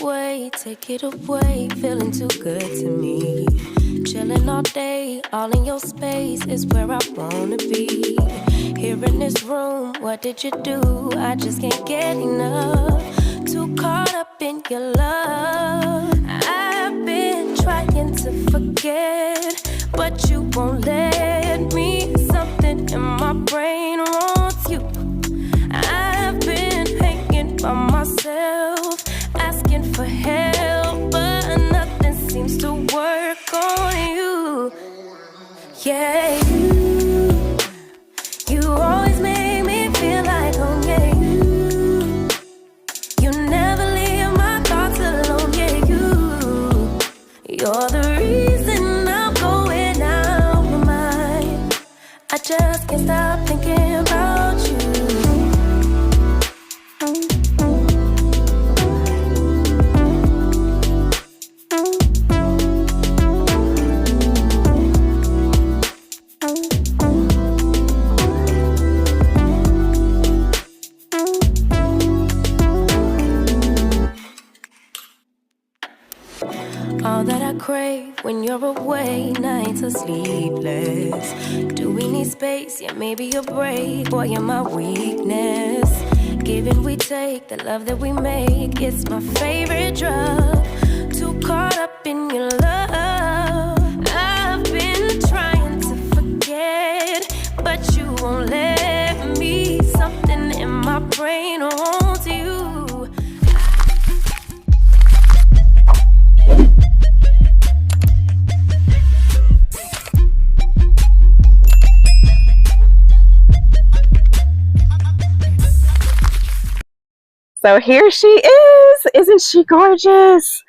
away, take it away, feeling too good to me. Chilling all day, all in your space is where I wanna be. Here in this room, what did you do? I just can't get enough. Too caught up in your love. I've been trying to forget, but you won't let me. Something in my brain wants you. I've been hanging by myself, asking for help, but nothing seems to work on you. Yeah, you always make me feel like home. Yeah, you never leave my thoughts alone. Yeah, you're the reason I'm going out my mind. I just can't stop thinking about you. All that I crave when you're away, nights are sleepless. Do we need space? Yeah, maybe a break. Boy, you're my weakness. Give and we take, the love that we make, it's my favorite drug. Too caught up in your love. I've been trying to forget, but you won't let me. Something in my brain wants you. So here she is. Isn't she gorgeous?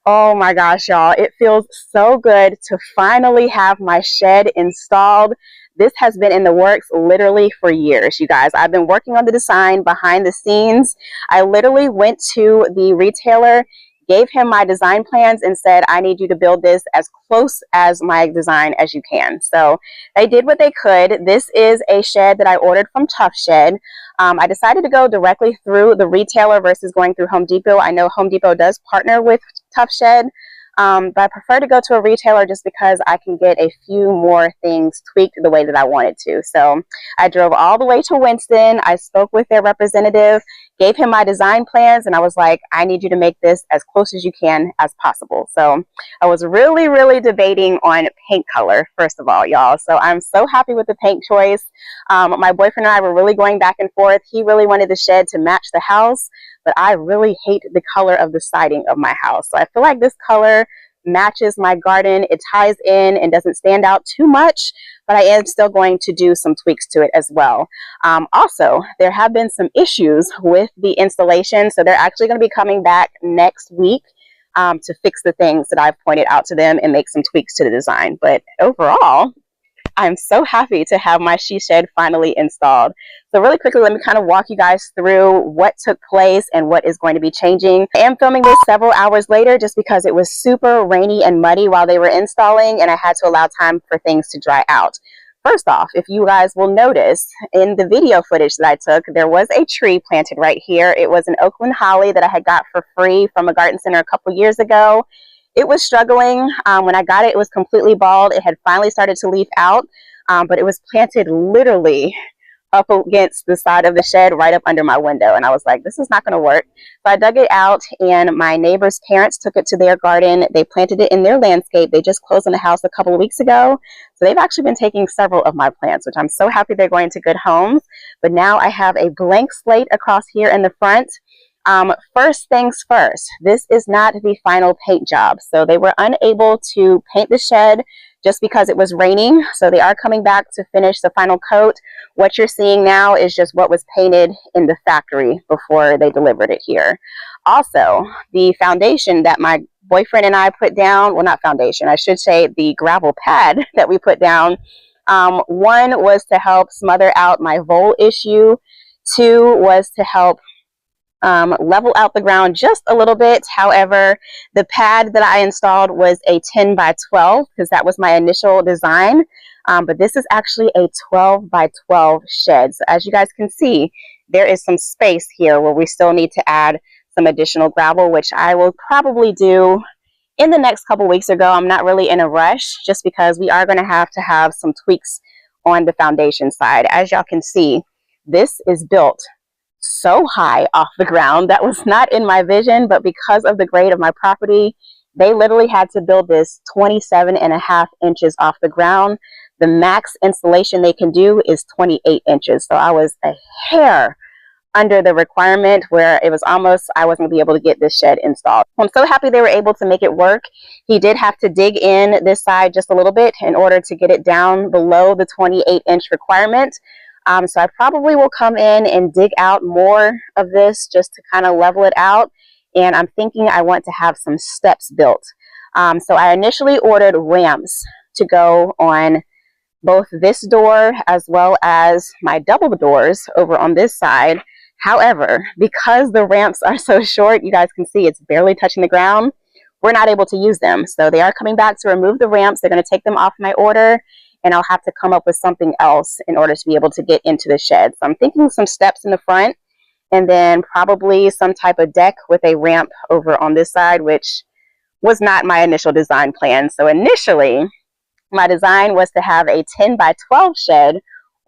Oh my gosh, y'all. It feels so good to finally have my shed installed. This has been in the works literally for years, you guys. I've been working on the design behind the scenes. I literally went to the retailer, gave him my design plans and said, I need you to build this as close as my design as you can. So they did what they could. This is a shed that I ordered from Tuff Shed. I decided to go directly through the retailer versus going through Home Depot. I know Home Depot does partner with Tuff Shed, but I prefer to go to a retailer just because I can get a few more things tweaked the way that I wanted to. So I drove all the way to Winston. I spoke with their representative, gave him my design plans, and I was like, I need you to make this as close as you can as possible. So I was really debating on paint color, first of all, y'all. So I'm so happy with the paint choice. My boyfriend and I were really going back and forth. He really wanted the shed to match the house, but I really hate the color of the siding of my house. So I feel like this color matches my garden. It ties in and doesn't stand out too much, but I am still going to do some tweaks to it as well. Also, there have been some issues with the installation, so they're actually going to be coming back next week to fix the things that I've pointed out to them and make some tweaks to the design. But overall, I'm so happy to have my she shed finally installed. So really quickly, let me kind of walk you guys through what took place and what is going to be changing. I am filming this several hours later just because it was super rainy and muddy while they were installing, and I had to allow time for things to dry out. First off, if you guys will notice in the video footage that I took, there was a tree planted right here. It was an Oakland holly that I had got for free from a garden center a couple years ago. It was struggling. When I got it, it was completely bald. It had finally started to leaf out, but it was planted literally up against the side of the shed right up under my window. And I was like, this is not going to work. So I dug it out, and my neighbor's parents took it to their garden. They planted it in their landscape. They just closed on the house a couple of weeks ago. So they've actually been taking several of my plants, which I'm so happy they're going to good homes. But now I have a blank slate across here in the front. First things first, this is not the final paint job. So they were unable to paint the shed just because it was raining. So they are coming back to finish the final coat. What you're seeing now is just what was painted in the factory before they delivered it here. Also, the foundation that my boyfriend and I put down, well, not foundation, I should say the gravel pad that we put down. One was to help smother out my vole issue. Two was to help level out the ground just a little bit. However, the pad that I installed was a 10 by 12 because that was my initial design. But this is actually a 12 by 12 shed. So as you guys can see, there is some space here where we still need to add some additional gravel, which I will probably do in the next couple weeks or go. I'm not really in a rush just because we are going to have some tweaks on the foundation side. As y'all can see, this is built so high off the ground. That was not in my vision, but because of the grade of my property, they literally had to build this 27.5 inches off the ground. The max installation they can do is 28 inches. So I was a hair under the requirement where it was almost I wasn't going to be able to get this shed installed. I'm so happy they were able to make it work. He did have to dig in this side just a little bit in order to get it down below the 28-inch requirement. So I probably will come in and dig out more of this just to kind of level it out. And I'm thinking I want to have some steps built. So I initially ordered ramps to go on both this door as well as my double doors over on this side. However, because the ramps are so short, you guys can see it's barely touching the ground, we're not able to use them. So they are coming back to remove the ramps. They're going to take them off my order, and I'll have to come up with something else in order to be able to get into the shed. So I'm thinking some steps in the front, and then probably some type of deck with a ramp over on this side, which was not my initial design plan. So initially, my design was to have a 10 by 12 shed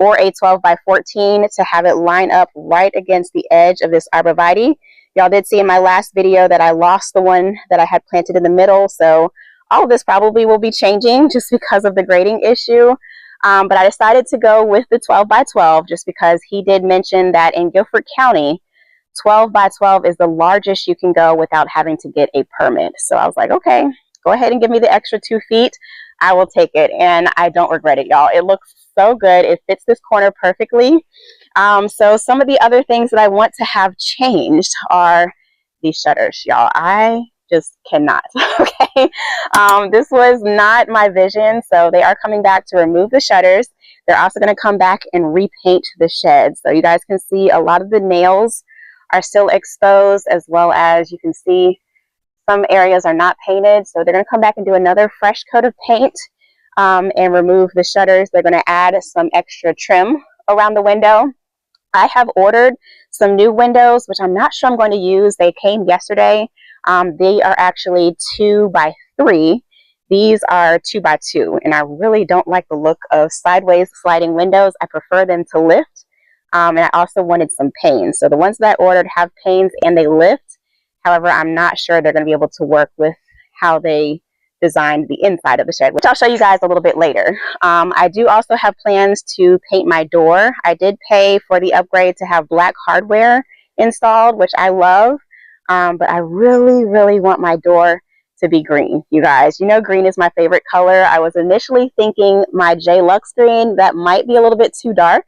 or a 12 by 14 to have it line up right against the edge of this arborvitae. Y'all did see in my last video that I lost the one that I had planted in the middle. So all of this probably will be changing just because of the grading issue. But I decided to go with the 12 by 12 just because he did mention that in Guilford County, 12 by 12 is the largest you can go without having to get a permit. So I was like, okay, go ahead and give me the extra 2 feet. I will take it, and I don't regret it, y'all. It looks so good. It fits this corner perfectly. So some of the other things that I want to have changed are these shutters, y'all. I just cannot, okay? This was not my vision, so they are coming back to remove the shutters. They're also going to come back and repaint the shed. So you guys can see a lot of the nails are still exposed, as well as you can see some areas are not painted. So they're going to come back and do another fresh coat of paint and remove the shutters. They're going to add some extra trim around the window. I have ordered some new windows, which I'm not sure I'm going to use. They came yesterday. They are actually 2 by 3. These are 2 by 2, and I really don't like the look of sideways sliding windows. I prefer them to lift. And I also wanted some panes. So the ones that I ordered have panes and they lift. However, I'm not sure they're going to be able to work with how they designed the inside of the shed, which I'll show you guys a little bit later. I do also have plans to paint my door. I did pay for the upgrade to have black hardware installed, which I love. But I really, really want my door to be green, you guys. You know, green is my favorite color. I was initially thinking my J Lux green. That might be a little bit too dark.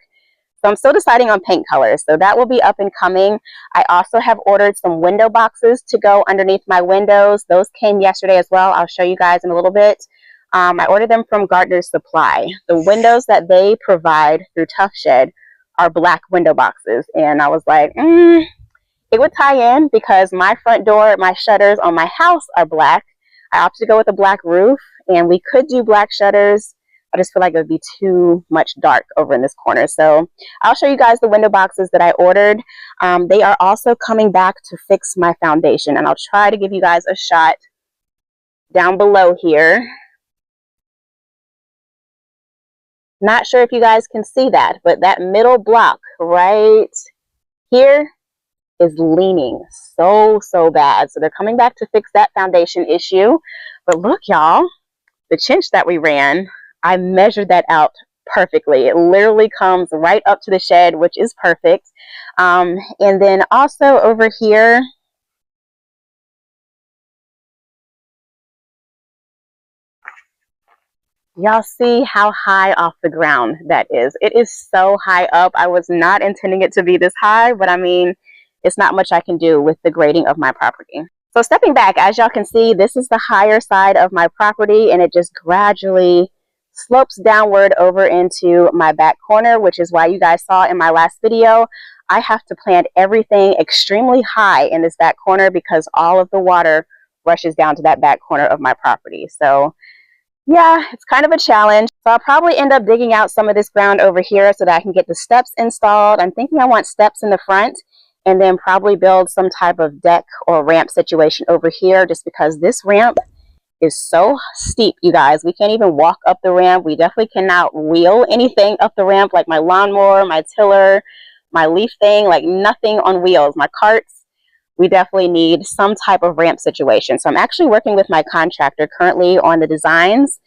So I'm still deciding on paint colors. So that will be up and coming. I also have ordered some window boxes to go underneath my windows. Those came yesterday as well. I'll show you guys in a little bit. I ordered them from Gardener's Supply. The windows that they provide through Tuff Shed are black window boxes. And I was like, it would tie in because my front door, my shutters on my house are black. I opted to go with a black roof, and we could do black shutters. I just feel like it would be too much dark over in this corner. So I'll show you guys the window boxes that I ordered. They are also coming back to fix my foundation, and I'll try to give you guys a shot down below here. Not sure if you guys can see that, but that middle block right here is leaning so bad. So they're coming back to fix that foundation issue. But look, y'all, the chinch that we ran, I measured that out perfectly. It literally comes right up to the shed, which is perfect. And then also over here, y'all see how high off the ground that is. It is so high up. I was not intending it to be this high, but I mean, it's not much I can do with the grading of my property. So stepping back, as y'all can see, this is the higher side of my property, and it just gradually slopes downward over into my back corner, which is why you guys saw in my last video, I have to plant everything extremely high in this back corner because all of the water rushes down to that back corner of my property. So yeah, it's kind of a challenge. So I'll probably end up digging out some of this ground over here so that I can get the steps installed. I'm thinking I want steps in the front and then probably build some type of deck or ramp situation over here, just because this ramp is so steep, you guys. We can't even walk up the ramp. We definitely cannot wheel anything up the ramp, like my lawnmower, my tiller, my leaf thing, like nothing on wheels. My carts, we definitely need some type of ramp situation. So I'm actually working with my contractor currently on the designs,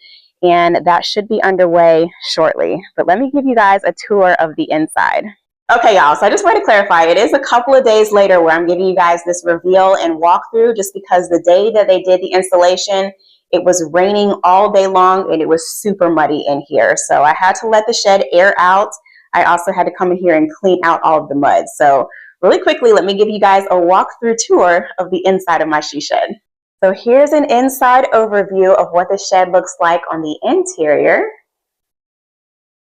and that should be underway shortly. But let me give you guys a tour of the inside. Okay, y'all, so I just wanted to clarify, it is a couple of days later where I'm giving you guys this reveal and walkthrough, just because the day that they did the installation, it was raining all day long and it was super muddy in here. So I had to let the shed air out. I also had to come in here and clean out all of the mud. So really quickly, let me give you guys a walkthrough tour of the inside of my she shed. So here's an inside overview of what the shed looks like on the interior.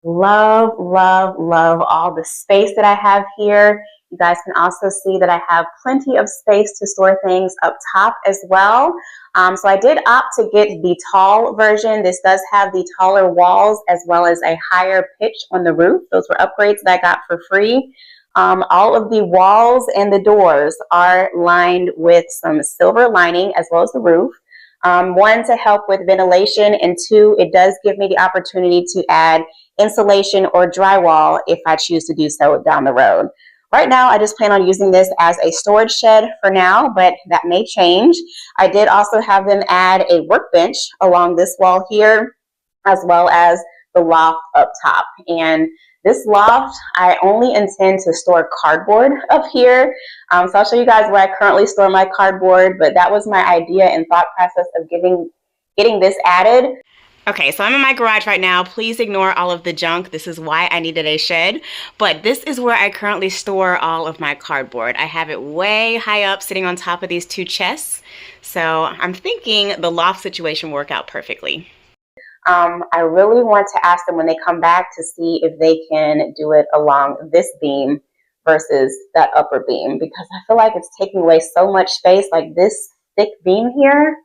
Love, love, love all the space that I have here. You guys can also see that I have plenty of space to store things up top as well. So I did opt to get the tall version. This does have the taller walls as well as a higher pitch on the roof. Those were upgrades that I got for free. All of the walls and the doors are lined with some silver lining as well as the roof. One, to help with ventilation, and two, it does give me the opportunity to add insulation or drywall if I choose to do so down the road. Right now, I just plan on using this as a storage shed for now, but that may change. I did also have them add a workbench along this wall here, as well as the loft up top. And this loft, I only intend to store cardboard up here. So I'll show you guys where I currently store my cardboard, but that was my idea and thought process of getting this added. Okay, so I'm in my garage right now. Please ignore all of the junk. This is why I needed a shed. But this is where I currently store all of my cardboard. I have it way high up, sitting on top of these two chests. So I'm thinking the loft situation will work out perfectly. I really want to ask them when they come back to see if they can do it along this beam versus that upper beam, because I feel like it's taking away so much space. Like this thick beam here,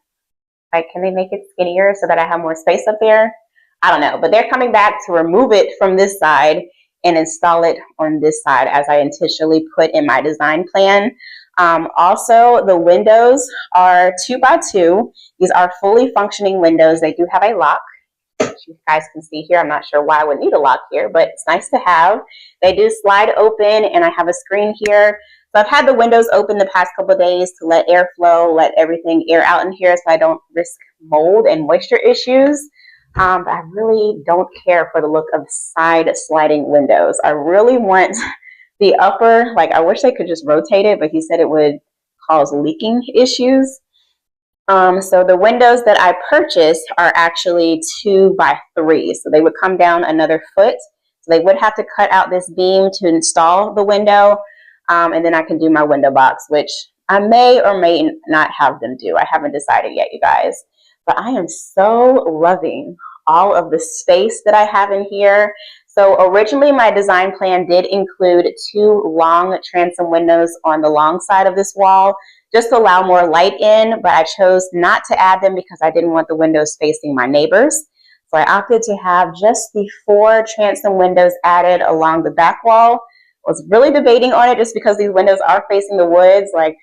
like, can they make it skinnier so that I have more space up there? I don't know, but they're coming back to remove it from this side and install it on this side as I intentionally put in my design plan. Also, the windows are 2x2. These are fully functioning windows. They do have a lock, which you guys can see here. I'm not sure why I would need a lock here, but it's nice to have. They do slide open, and I have a screen here. So I've had the windows open the past couple of days to let air flow, let everything air out in here so I don't risk mold and moisture issues. But I really don't care for the look of side sliding windows. I really want the upper, like I wish they could just rotate it, but he said it would cause leaking issues. So the windows that I purchased are actually 2x3. So they would come down another foot. So they would have to cut out this beam to install the window. And then I can do my window box, which I may or may not have them do. I haven't decided yet, you guys. But I am so loving all of the space that I have in here. So originally my design plan did include 2 long transom windows on the long side of this wall, just to allow more light in, but I chose not to add them because I didn't want the windows facing my neighbors. So I opted to have just the 4 transom windows added along the back wall. I was really debating on it just because these windows are facing the woods. Like,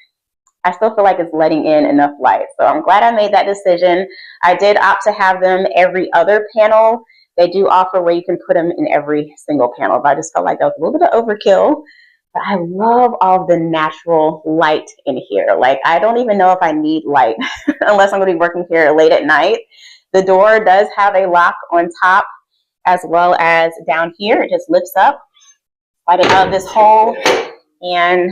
I still feel like it's letting in enough light. So I'm glad I made that decision. I did opt to have them every other panel. They do offer where you can put them in every single panel, but I just felt like that was a little bit of overkill. But I love all the natural light in here. Like, I don't even know if I need light unless I'm going to be working here late at night. The door does have a lock on top as well as down here. It just lifts up right above this hole, and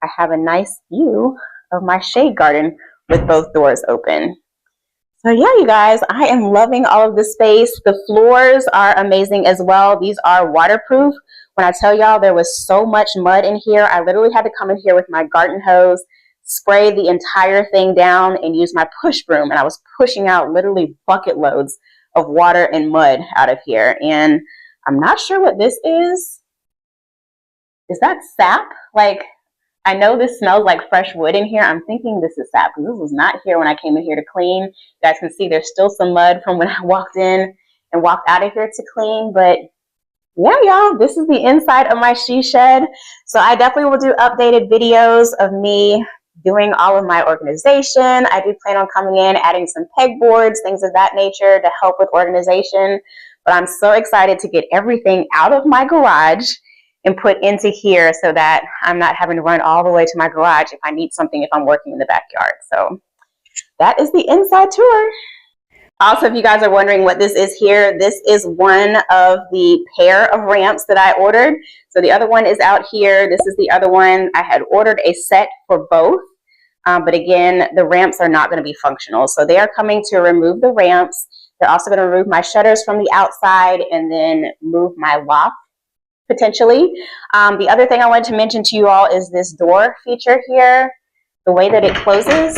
I have a nice view of my shade garden with both doors open. So yeah, you guys, I am loving all of the space. The floors are amazing as well. These are waterproof. When I tell y'all there was so much mud in here, I literally had to come in here with my garden hose, spray the entire thing down, and use my push broom. And I was pushing out literally bucket loads of water and mud out of here. And I'm not sure what this is. Is that sap? Like, I know this smells like fresh wood in here. I'm thinking this is sap because this was not here when I came in here to clean. You guys can see there's still some mud from when I walked in and walked out of here to clean, but yeah, y'all, this is the inside of my she shed. So I definitely will do updated videos of me doing all of my organization. I do plan on coming in, adding some pegboards, things of that nature to help with organization. But I'm so excited to get everything out of my garage and put into here so that I'm not having to run all the way to my garage if I need something if I'm working in the backyard. So that is the inside tour. Also, if you guys are wondering what this is here, this is one of the pair of ramps that I ordered. So the other one is out here. This is the other one. I had ordered a set for both. But again, the ramps are not going to be functional. So they are coming to remove the ramps. They're also going to remove my shutters from the outside and then move my loft potentially. The other thing I wanted to mention to you all is this door feature here. The way that it closes,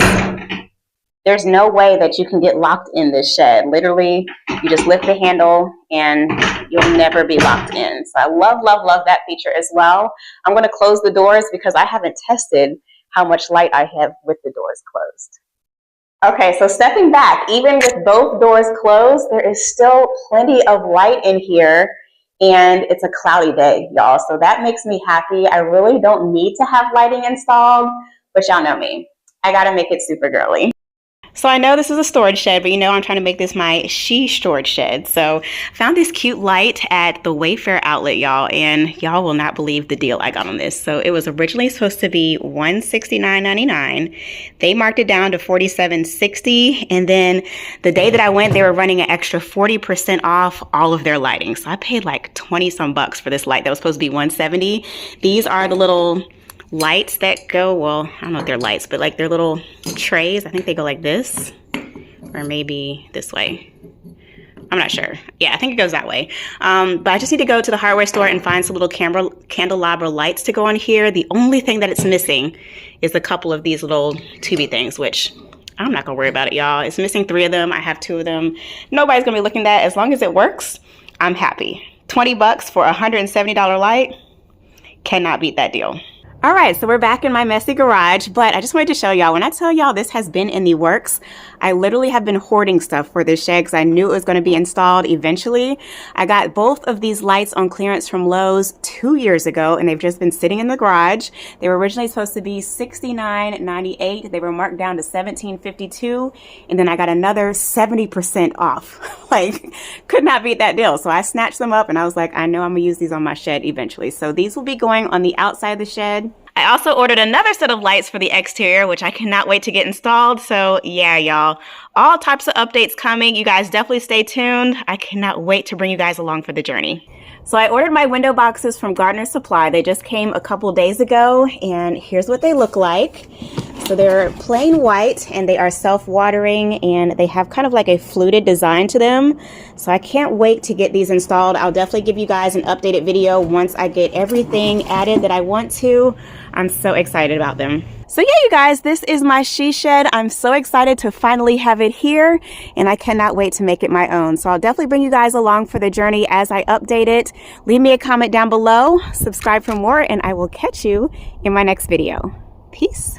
there's no way that you can get locked in this shed. Literally, you just lift the handle and you'll never be locked in. So I love, love, love that feature as well. I'm going to close the doors because I haven't tested how much light I have with the doors closed. Okay, so stepping back, even with both doors closed, there is still plenty of light in here, and it's a cloudy day, y'all. So that makes me happy. I really don't need to have lighting installed, but y'all know me. I gotta make it super girly. So I know this is a storage shed, but you know I'm trying to make this my she storage shed. So I found this cute light at the Wayfair outlet, y'all, and y'all will not believe the deal I got on this. So it was originally supposed to be $169.99. They marked it down to $47.60, and then the day that I went, they were running an extra 40% off all of their lighting. So I paid like 20 some bucks for this light that was supposed to be $170. These are the little lights that go, well, I don't know if they're lights, but like they're little trays. I think they go like this, or maybe this way. I'm not sure. Yeah, I think it goes that way. But I just need to go to the hardware store and find some little candelabra lights to go on here. The only thing that it's missing is a couple of these little tubey things, which I'm not gonna worry about it, y'all. It's missing 3 of them. I have 2 of them. Nobody's gonna be looking at that. As long as it works, I'm happy. 20 bucks for a $170 light. Cannot beat that deal. All right, so we're back in my messy garage, but I just wanted to show y'all, when I tell y'all this has been in the works, I literally have been hoarding stuff for this shed because I knew it was going to be installed eventually. I got both of these lights on clearance from Lowe's 2 years ago, and they've just been sitting in the garage. They were originally supposed to be $69.98. They were marked down to $17.52, and then I got another 70% off. Like, could not beat that deal. So I snatched them up, and I was like, I know I'm gonna use these on my shed eventually. So these will be going on the outside of the shed. I also ordered another set of lights for the exterior, which I cannot wait to get installed. So yeah, y'all, all types of updates coming. You guys definitely stay tuned. I cannot wait to bring you guys along for the journey. So I ordered my window boxes from Gardener Supply. They just came a couple days ago, and here's what they look like. So they're plain white, and they are self-watering, and they have kind of like a fluted design to them. So I can't wait to get these installed. I'll definitely give you guys an updated video once I get everything added that I want to. I'm so excited about them. So yeah, you guys, this is my she shed. I'm so excited to finally have it here, and I cannot wait to make it my own. So I'll definitely bring you guys along for the journey as I update it. Leave me a comment down below, subscribe for more, and I will catch you in my next video. Peace.